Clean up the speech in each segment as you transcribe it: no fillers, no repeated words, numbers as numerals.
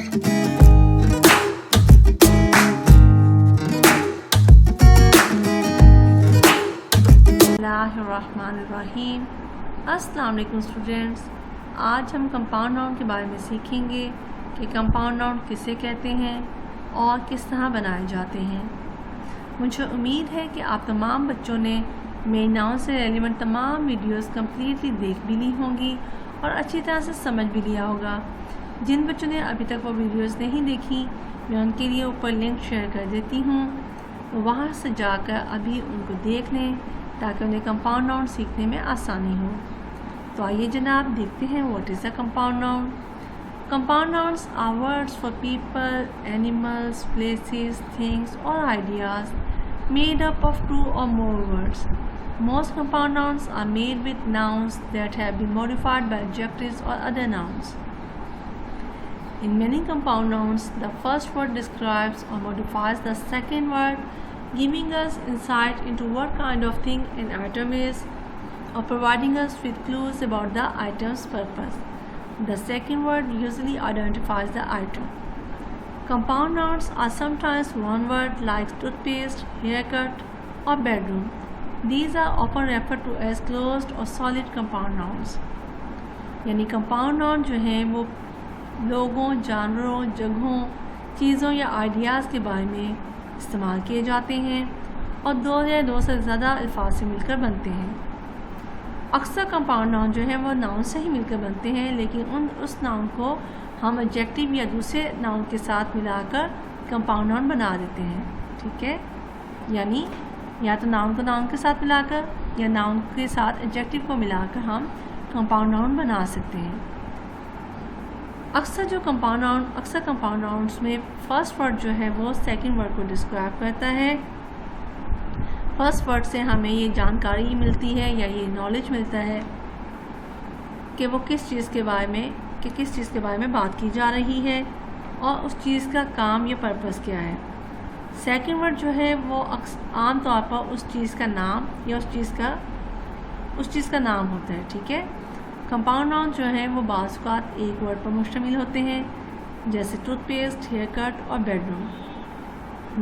बिस्मिल्लाहिर्रहमानिर्रहीम। अस्सलाम वालेकुम स्टूडेंट्स, आज हम कंपाउंड नाउन के बारे में सीखेंगे कि कंपाउंड नाउन किसे कहते हैं और किस तरह बनाए जाते हैं। मुझे उम्मीद है कि आप तमाम बच्चों ने मेरे नाउन से रेलिवेंट तमाम वीडियोस कम्प्लीटली देख भी ली होंगी और अच्छी तरह से समझ भी लिया होगा। जिन बच्चों ने अभी तक वो वीडियोस नहीं देखी, मैं उनके लिए ऊपर लिंक शेयर कर देती हूँ, तो वहाँ से जाकर अभी उनको देख लें ताकि उन्हें कंपाउंड नाउन सीखने में आसानी हो। तो आइए जनाब देखते हैं what is a compound noun. Compound nouns are words for people, animals, places, things और ideas made up of two or more words. Most compound nouns are made with nouns that have been modified by adjectives or other nouns. In many compound nouns, the first word describes or modifies the second word, giving us insight into what kind of thing an item is or providing us with clues about the item's purpose. The second word usually identifies the item. Compound nouns are sometimes one word like toothpaste, haircut or bedroom. These are often referred to as closed or solid compound nouns. यानी compound noun जो हैं वो लोगों, जानवरों, जगहों, चीज़ों या ideas के बारे में इस्तेमाल किए जाते हैं और दो या दो से ज़्यादा अल्फाज से मिलकर बनते हैं। अक्सर कंपाउंड नाउन जो हैं वो नाउन से ही मिलकर बनते हैं, लेकिन उस नाउन को हम एडजेक्टिव या दूसरे नाउन के साथ मिलाकर कंपाउंड नाउन बना देते हैं। ठीक है, यानी या तो नाउन को नाउन के साथ मिलाकर या नाउन के साथ एडजेक्टिव को मिलाकर हम कंपाउंड नाउन बना सकते हैं। अक्सर कंपाउंड नाउन्स में फर्स्ट वर्ड जो है वो सेकंड वर्ड को डिस्क्राइब करता है। फर्स्ट वर्ड से हमें ये जानकारी मिलती है या ये नॉलेज मिलता है कि वो किस चीज़ के बारे में बात की जा रही है और उस चीज़ का काम या पर्पस क्या है। सेकंड वर्ड जो है वो आम तौर पर उस चीज़ का नाम या उस चीज़ का नाम होता है। ठीक है, कंपाउंड नाउन जो है वो बाज़ औक़ात एक वर्ड पर मुश्तमिल होते हैं, जैसे टूथपेस्ट, हेयर कट और बेडरूम।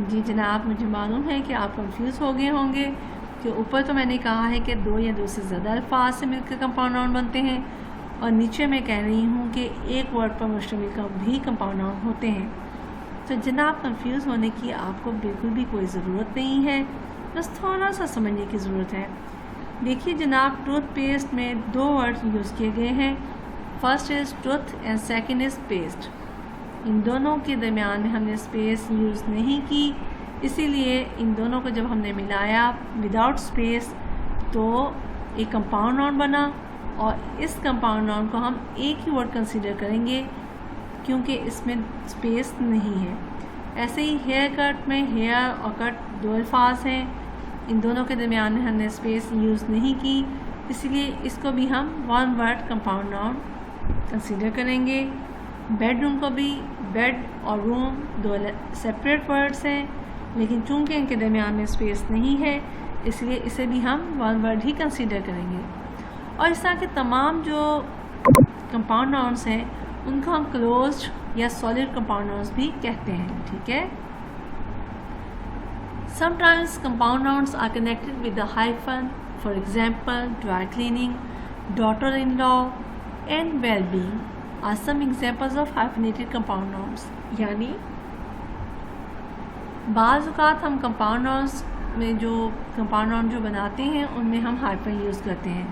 जी जनाब, मुझे मालूम है कि आप कंफ्यूज हो गए होंगे कि ऊपर तो मैंने कहा है कि दो या दो से ज़्यादा अल्फाज से मिलकर कंपाउंड नाउन बनते हैं और नीचे मैं कह रही हूँ कि एक वर्ड पर मुश्तमिल का भी कंपाउंड नाउन होते हैं। तो जनाब, कंफ्यूज होने की आपको बिल्कुल भी कोई ज़रूरत नहीं है, बस थोड़ा सा समझने की ज़रूरत है। देखिए जनाब, टूथपेस्ट में दो वर्ड यूज़ किए गए हैं, first is tooth and second is paste. इन दोनों के दरमियान में हमने स्पेस यूज़ नहीं की, इसीलिए इन दोनों को जब हमने मिलाया विदाउट स्पेस तो एक कंपाउंड नाउन बना और इस कंपाउंड नाउन को हम एक ही वर्ड कंसीडर करेंगे क्योंकि इसमें स्पेस नहीं है। ऐसे ही हेयर कट में हेयर और कट दो अल्फाज हैं, इन दोनों के दरमियान में हमने स्पेस यूज़ नहीं की, इसलिए इसको भी हम one word compound noun consider करेंगे। बेडरूम को भी बेड और रूम दो सेपरेट वर्ड्स हैं, लेकिन चूंकि इनके दरमियान में स्पेस नहीं है इसलिए इसे भी हम वन वर्ड ही कंसीडर करेंगे। और इस तरह के तमाम जो कंपाउंड नाउन्स हैं उनको हम क्लोज्ड या सॉलिड कंपाउंड नाउन्स भी कहते हैं। ठीक है, sometimes compound nouns are connected with the hyphen, for example dry cleaning, daughter in law and well being are some examples of hyphenated compound nouns. यानी बाज़ औक़ात हम कंपाउंड नाउन्स में जो कंपाउंड नाउन जो बनाते हैं उनमें हम हाइफन यूज़ करते हैं।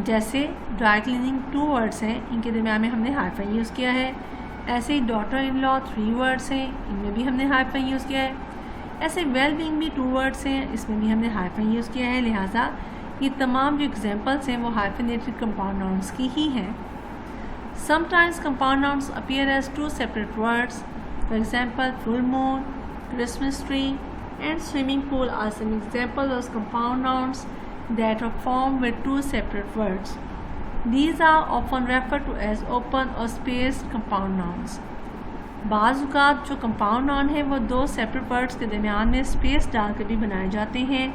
जैसे ड्राई क्लीनिंग टू वर्ड्स हैं, इनके दरमियान में हमने हाइफन यूज़ किया है। ऐसे ही daughter in law three words हैं, इनमें भी हमने हाइफन यूज़ किया है। ऐसे वेल बीइंग भी टू वर्ड्स हैं, इसमें भी हमने हाइफन यूज़ किया है। लिहाजा ये तमाम जो एग्जांपल्स हैं वो हाइफनेटेड कंपाउंड नाउन्स की ही हैं। Sometimes compound nouns appear as two separate words, for example full moon, Christmas tree and swimming pool are some examples of compound nouns that are formed with two separate words. These are often referred to as open or spaced compound nouns. बाज़ औक़ात जो compound noun है वो दो separate words के दरमियान में space डालकर भी बनाए जाते हैं,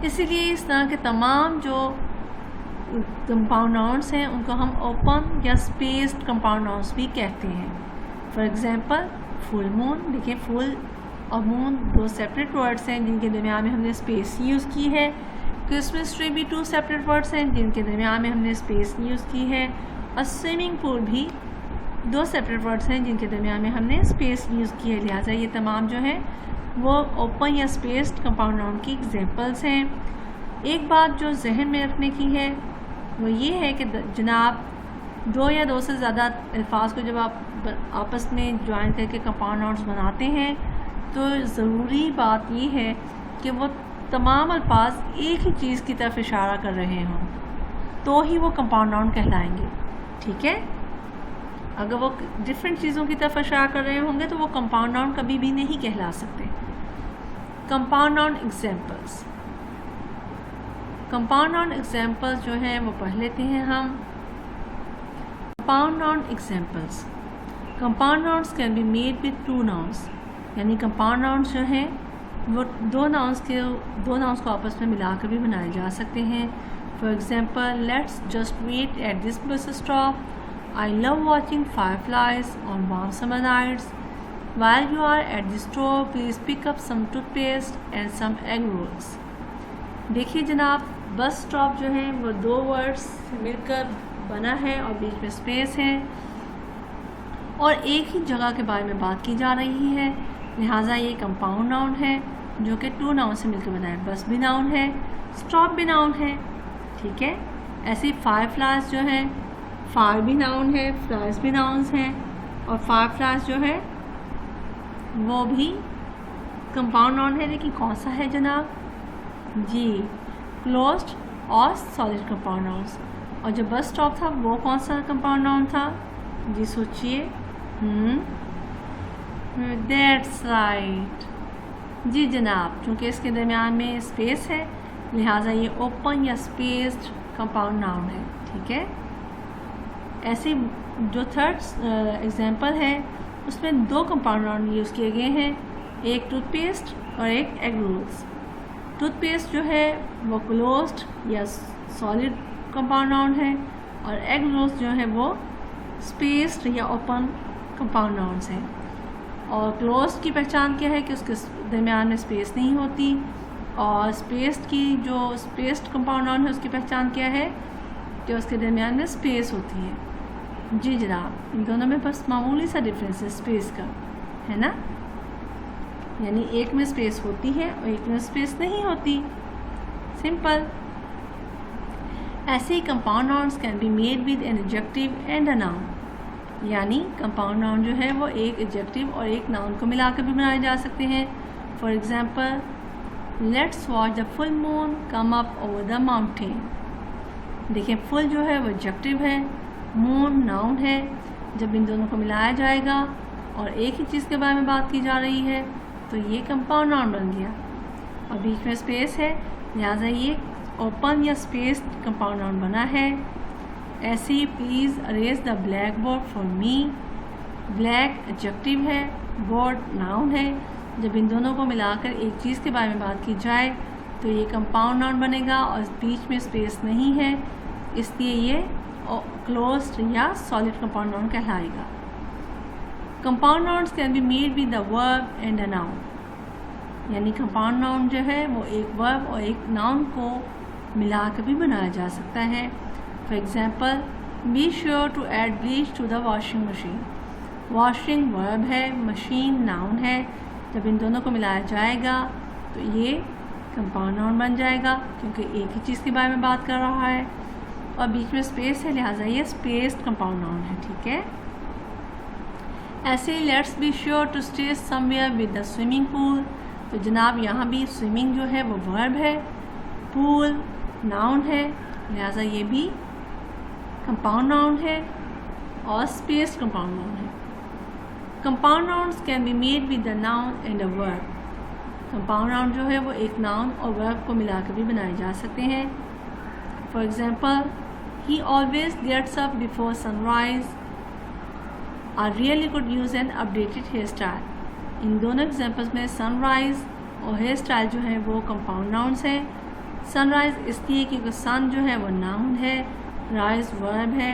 इसीलिए इस तरह के तमाम जो कंपाउंड नाउन्स हैं उनको हम ओपन या स्पेस्ड कंपाउंड नाउन्स भी कहते हैं। फॉर एग्जांपल फुल मून, देखिए फुल और मून दो सेपरेट वर्ड्स हैं जिनके दरमियान में हमने स्पेस यूज़ की है। क्रिसमस ट्री भी टू सेपरेट वर्ड्स हैं जिनके दरमियान में हमने स्पेस यूज़ की है। और स्विमिंग पूल भी दो सेपरेट वर्ड्स हैं जिनके दरमियान में हमने स्पेस यूज़ की है। लिहाजा ये तमाम जो हैं वो ओपन या स्पेस्ड कंपाउंड नाउन की एग्जांपल्स हैं। एक बात जो जहन में रखने की है वो ये है कि जनाब दो या दो से ज़्यादा अल्फाज को जब आप आपस में ज्वाइन करके कंपाउंड नाउन्स बनाते हैं तो ज़रूरी बात ये है कि वो तमाम अल्फाज एक ही चीज़ की तरफ इशारा कर रहे हों तो ही वो कंपाउंड नाउन कहलाएंगे। ठीक है, अगर वो डिफरेंट चीज़ों की तरफ इशारा कर रहे होंगे तो वो कंपाउंड नाउन कभी भी नहीं कहला सकते। Compound noun examples, compound noun examples जो हैं वो पढ़ लेते हैं हम। Compound noun examples, compound nouns can be made with two nouns, यानी कंपाउंड नाउन्स जो हैं वो दो नाउन्स को आपस में मिलाकर भी बनाए जा सकते हैं। For example let's just wait at this bus stop, I love watching fireflies on warm summer nights. While you are at the store, please pick up some toothpaste and some egg rolls. देखिए जनाब bus stop जो है वो दो words मिलकर बना है और बीच में स्पेस है और एक ही जगह के बारे में बात की जा रही है, लिहाजा ये कंपाउंड नाउन है जो कि टू नाउन से मिलकर बना है। बस भी नाउन है, स्टॉप भी नाउन है। ठीक है, ऐसे fireflies जो है, फायर भी नाउन है, फ्लाइज भी नाउन्स हैं और fireflies जो है वो भी कंपाउंड नाउन है, लेकिन कौन सा है जनाब? जी, क्लोज्ड और सॉलिड कंपाउंड नाउन्स। और जो बस स्टॉप था वो कौन सा कंपाउंड नाउन था? जी सोचिए। दैट्स राइट, जी जनाब, चूँकि इसके दरमियान में स्पेस है लिहाजा ये ओपन या स्पेस्ड कंपाउंड नाउन है। ठीक है, ऐसे जो थर्ड एग्जांपल है उसमें दो कंपाउंड नाउन यूज़ किए गए हैं, एक टूथपेस्ट और एक एग रोल्स। टूथपेस्ट जो है वो क्लोज्ड या सॉलिड कंपाउंड नाउन है और एग रोल्स जो है वो स्पेस्ड या ओपन कंपाउंड नाउन्स हैं। और क्लोज्ड की पहचान क्या है कि उसके दरमियान में स्पेस नहीं होती, और स्पेस्ड की जो स्पेस्ड कंपाउंड नाउन है उसकी पहचान क्या है कि उसके दरमियान में स्पेस होती है। जी जनाब, इन दोनों में बस मामूली सा डिफरेंस है स्पेस का, है ना, यानी एक में स्पेस होती है और एक में स्पेस नहीं होती। सिंपल। ऐसे ही compound nouns can be made with an adjective and a noun, यानी कंपाउंड नाउन जो है वो एक एडजेक्टिव और एक नाउन को मिलाकर भी बनाए जा सकते हैं। For example let's watch the full moon come up over the mountain. देखिए फुल जो है वो एडजेक्टिव है, मून नाउन है। जब इन दोनों को मिलाया जाएगा और एक ही चीज़ के बारे में बात की जा रही है तो ये कंपाउंड नाउन बन गया और बीच में स्पेस है, लिहाजा ये ओपन या स्पेस्ड कंपाउंड नाउन बना है। ऐसे ही please arrange the black board for me. Black adjective है, बोर्ड नाउन है। जब इन दोनों को मिलाकर एक चीज़ के बारे में बात की जाए तो ये कंपाउंड नाउन बनेगा और बीच में स्पेस नहीं है, इसलिए ये क्लोज्ड या सॉलिड कंपाउंड नाउन कहलाएगा। Compound nouns can be made with the verb and a noun, यानी कंपाउंड नाउन जो है वो एक वर्ब और एक नाउन को मिलाकर भी बनाया जा सकता है। For example be sure to add bleach to the washing machine. Washing verb है, मशीन नाउन है। जब इन दोनों को मिलाया जाएगा तो ये कंपाउंड नाउन बन जाएगा क्योंकि एक ही चीज़ के बारे में बात कर रहा है और बीच में स्पेस है, लिहाजा ये स्पेस्ड कंपाउंड नाउन है। ठीक है, ऐसे ही let's be sure to stay somewhere with the swimming pool. तो जनाब यहाँ भी स्विमिंग जो है वो वर्ब है, पूल नाउन है, लिहाजा ये भी कंपाउंड नाउन है और स्पेस्ड कंपाउंड नाउन है। Compound nouns can be made with the noun and a verb. Compound noun जो है वो एक नाउन और वर्ब को मिलाकर भी बनाए जा सकते हैं। For example he always gets up before sunrise, are really good use and updated hair style. इन दोनों एग्जांपल्स में सनराइज और हेयर स्टाइल जो है वो कंपाउंड नाउन्स हैं। सनराइज़ इसलिए क्योंकि सन जो है वो नाउन है, राइज वर्ब है।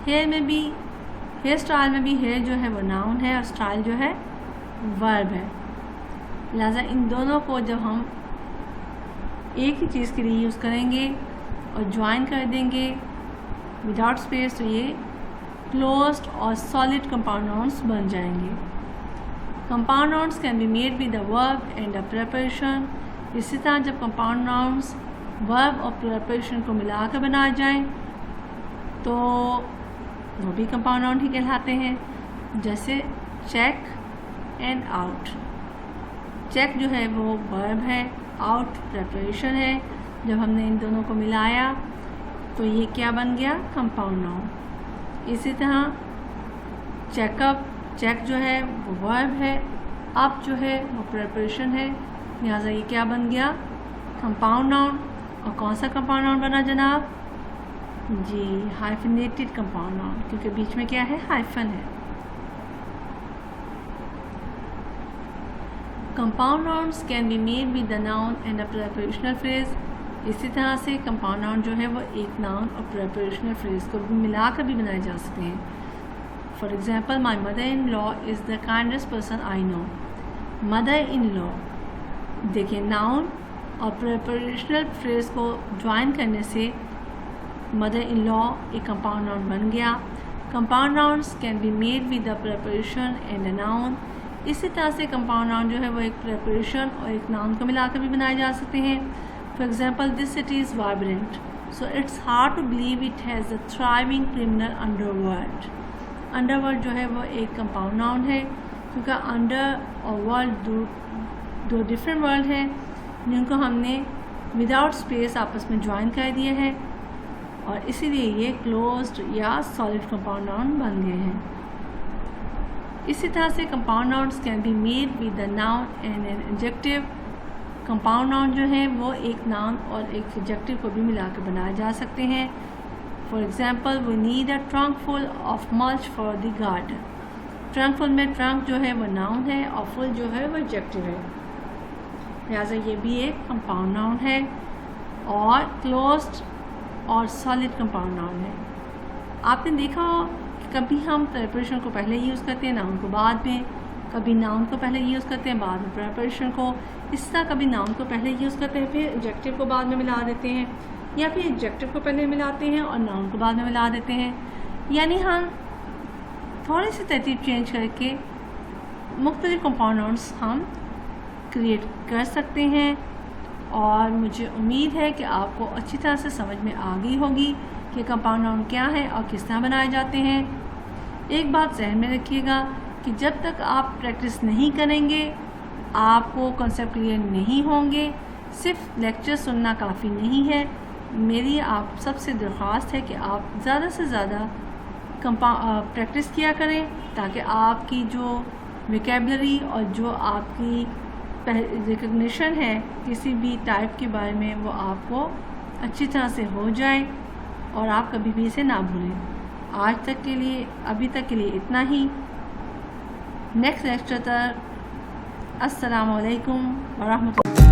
हेयर स्टाइल में भी हेयर जो है वो नाउन है और स्टाइल जो है वर्ब है। लिहाजा इन दोनों को जब हम एक ही चीज़ के लिए यूज़ करेंगे और ज्वाइन कर देंगे विदाउट स्पेस तो ये क्लोज्ड और सॉलिड कंपाउंड नाउन्स बन जाएंगे। Compound nouns can be made with the verb and a preparation. इसी तरह जब कंपाउंड नाउन्स वर्ब और प्रेपरेशन को मिलाकर बनाए जाएं तो वो भी कंपाउंड नाउन ही कहलाते हैं। जैसे चेक एंड आउट। चेक जो है वो वर्ब है, आउट प्रेपरेशन है। जब हमने इन दोनों को मिलाया तो ये क्या बन गया? Compound noun. इसी तरह चेकअप, चेक जो है वो वर्ब है, अप जो है वो प्रेपरेशन है, लिहाजा ये क्या बन गया? Compound noun. और कौन सा कंपाउंड नाउन बना जनाब? जी, हाइफिनेटेड कंपाउंड नाउन, क्योंकि बीच में क्या है? हाइफन है। Compound nouns can be made with the noun and a prepositional phrase. इसी तरह से कंपाउंड नाउन जो है वो एक नाउन और प्रेपरेशनल फ्रेज को भी मिलाकर भी बनाए जा सकते हैं। For example, my mother in law is the kindest person I know. Mother in law, देखिए नाउन और प्रेपरेशनल फ्रेज को ज्वाइन करने से मदर इन लॉ एक कंपाउंड नाउन बन गया। Compound nouns can be made with the preparation and a noun. इसी तरह से कंपाउंड नाउन जो है वो एक प्रेपरेशन और एक नाउन को मिलाकर भी बनाए जा सकते हैं। For example, this city is vibrant, so it's hard to believe it has a thriving criminal underworld. Underworld जो है वो एक कंपाउंड नाउन है, क्योंकि अंडर और वर्ल्ड दो डिफरेंट वर्ल्ड हैं जिनको हमने विदाउट स्पेस आपस में ज्वाइन कर दिए हैं और इसीलिए ये क्लोज्ड या सॉलिड कंपाउंड नाउन बन गए हैं। इसी तरह से compound nouns can be made with the noun and an adjective. Compound noun जो है वो एक नाउन और एक एडजेक्टिव को भी मिलाकर बनाए जा सकते हैं। For example, we need a trunk full of mulch for the garden. Trunk full में ट्रंक जो है वो नाउन है और फुल जो है वो एडजेक्टिव है, लिहाजा ये भी एक कंपाउंड नाउन है और क्लोज्ड और सॉलिड कंपाउंड नाउन है। आपने देखा हो कि कभी हम प्रेपरेशन को पहले यूज़ करते हैं, नाउन को बाद में, कभी नाउन को पहले यूज़ करते हैं बाद में प्रेपरेशन को, इस तरह कभी नाउन को पहले यूज़ करते हैं फिर एडजेक्टिव को बाद में मिला देते हैं, या फिर एडजेक्टिव को पहले मिलाते हैं और नाउन को बाद में मिला देते हैं। यानी हम थोड़ी सी तरतीब चेंज करके मुख्तलिफ कंपाउंड नाउन्स हम क्रिएट कर सकते हैं। और मुझे उम्मीद है कि आपको अच्छी तरह से समझ में आ गई होगी कि कंपाउंड नाउन क्या है और किस तरह बनाए जाते हैं। एक बात जहन में रखिएगा कि जब तक आप प्रैक्टिस नहीं करेंगे आपको कॉन्सेप्ट क्लियर नहीं होंगे। सिर्फ लेक्चर सुनना काफ़ी नहीं है। मेरी आप सबसे दरख्वास्त है कि आप ज़्यादा से ज़्यादा प्रैक्टिस किया करें ताकि आपकी जो वोकैबुलरी और जो आपकी रिकग्निशन है किसी भी टाइप के बारे में वो आपको अच्छी तरह से हो जाए और आप कभी भी इसे ना भूलें। आज तक के लिए, अभी तक के लिए इतना ही। नेक्स्ट लेक्चर तक अस्सलामु अलैकुम व रहमतुल्लाह।